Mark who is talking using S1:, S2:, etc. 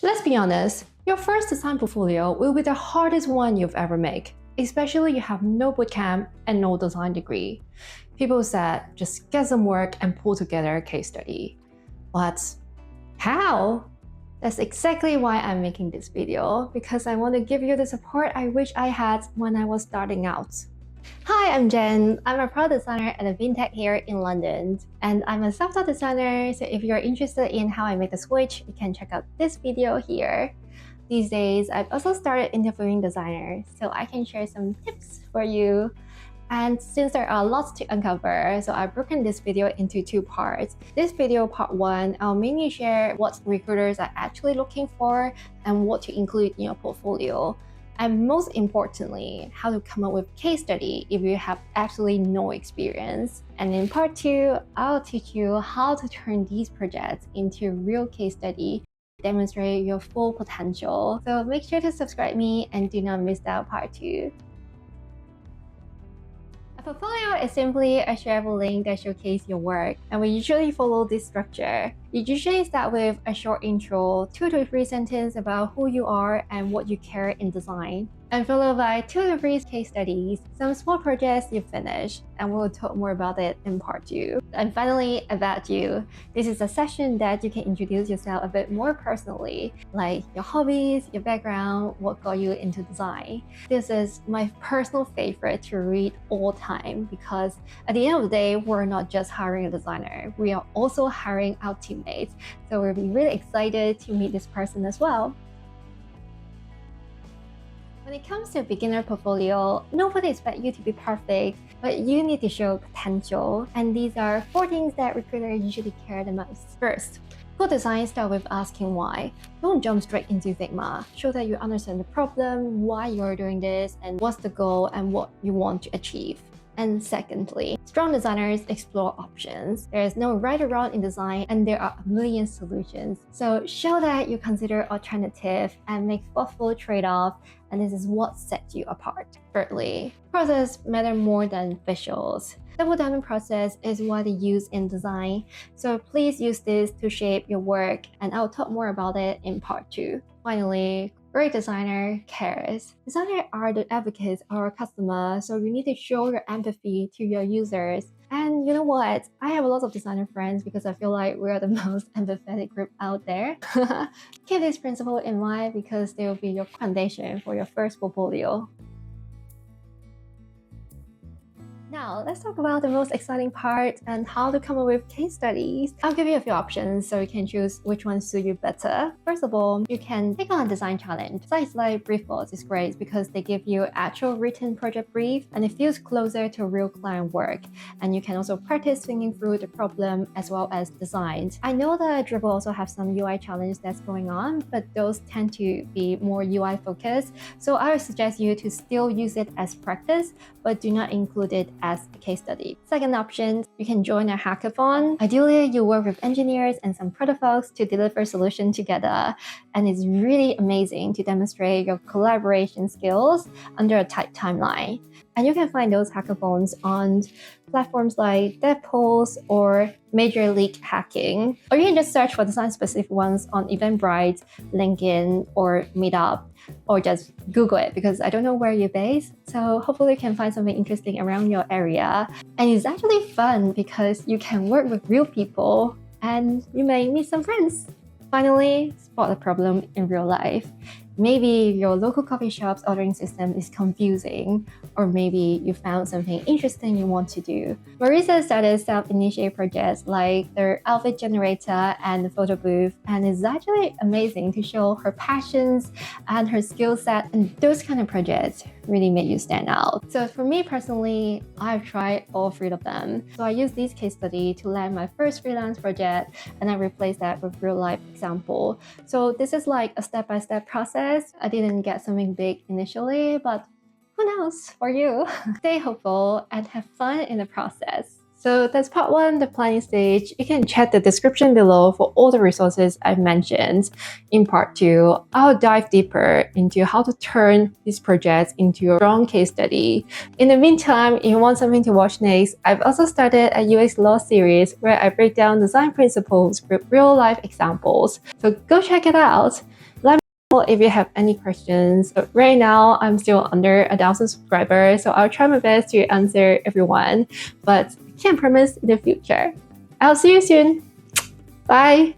S1: Let's be honest, your first design portfolio will be the hardest one you've ever made, especially you have no bootcamp and no design degree. People said, just get some work and pull together a case study. But how? That's exactly why I'm making this video, because I want to give you the support I wish I had when I was starting out. Hi, I'm Jen. I'm a product designer at a fintech here in London, and I'm a self-taught designer, so if you're interested in how I make the switch, you can check out this video here. These days, I've also started interviewing designers, so I can share some tips for you. And since there are lots to uncover, so I've broken this video into two parts. This video, part one, I'll mainly share what recruiters are actually looking for and what to include in your portfolio. And most importantly, how to come up with a case study if you have absolutely no experience. And in part two, I'll teach you how to turn these projects into a real case study, demonstrate your full potential. So make sure to subscribe me and do not miss out part two. A portfolio is simply a shareable link that showcases your work, and we usually follow this structure. You usually start with a short intro, 2 to 3 sentences about who you are and what you care in design, and followed by 2 to 3 case studies, some small projects you finished, and we'll talk more about it in part 2. And finally, about you. This is a session that you can introduce yourself a bit more personally, like your hobbies, your background, what got you into design. This is my personal favorite to read all time, because at the end of the day, we're not just hiring a designer, we are also hiring our teammates. So we'll be really excited to meet this person as well. When it comes to a beginner portfolio, nobody expects you to be perfect, but you need to show potential. And these are 4 things that recruiters usually care the most. First, good design starts with asking why. Don't jump straight into Figma. Show that you understand the problem, why you're doing this, and what's the goal and what you want to achieve. And secondly, strong designers explore options. There is no right or wrong in design, and there are a million solutions. So show that you consider alternative and make thoughtful trade-off, and this is what sets you apart. Thirdly, process matter more than visuals. Double diamond process is what they use in design, so please use this to shape your work, and I'll talk more about it in part 2. Finally, great designer cares. Designers are the advocates of our customers, so you need to show your empathy to your users. And you know what? I have a lot of designer friends because I feel like we are the most empathetic group out there. Keep this principle in mind because they will be your foundation for your first portfolio. Now, let's talk about the most exciting part and how to come up with case studies. I'll give you a few options so you can choose which ones suit you better. First of all, you can take on a design challenge. Sites like brief boards is great because they give you actual written project brief and it feels closer to real client work. And you can also practice thinking through the problem as well as designs. I know that Dribble also have some UI challenge that's going on, but those tend to be more UI focused. So I would suggest you to still use it as practice, but do not include it as a case study. Second option, you can join a hackathon. Ideally, you work with engineers and some product folks to deliver a solution together. And it's really amazing to demonstrate your collaboration skills under a tight timeline. And you can find those hackathons on platforms like DevPulse or Major League Hacking. Or you can just search for design-specific ones on Eventbrite, LinkedIn, or Meetup, or just Google it because I don't know where you're based. So hopefully you can find something interesting around your area. And it's actually fun because you can work with real people and you may meet some friends. Finally, spot a problem in real life. Maybe your local coffee shop's ordering system is confusing, or maybe you found something interesting you want to do. Marisa started self-initiated projects like their outfit generator and the photo booth, and it's actually amazing to show her passions and her skill set, and those kind of projects really make you stand out. So for me personally, I've tried all 3 of them. So I use these case studies to land my first freelance project, and I replaced that with real-life example. So this is like a step-by-step process. I didn't get something big initially, but who knows for you? Stay hopeful and have fun in the process. So that's part 1, the planning stage. You can check the description below for all the resources I've mentioned. In part 2, I'll dive deeper into how to turn these projects into a strong case study. In the meantime, if you want something to watch next, I've also started a UX Law series where I break down design principles with real-life examples. So go check it out. if you have any questions. So right now, I'm still under 1,000 subscribers, so I'll try my best to answer everyone, but I can't promise in the future. I'll see you soon. Bye.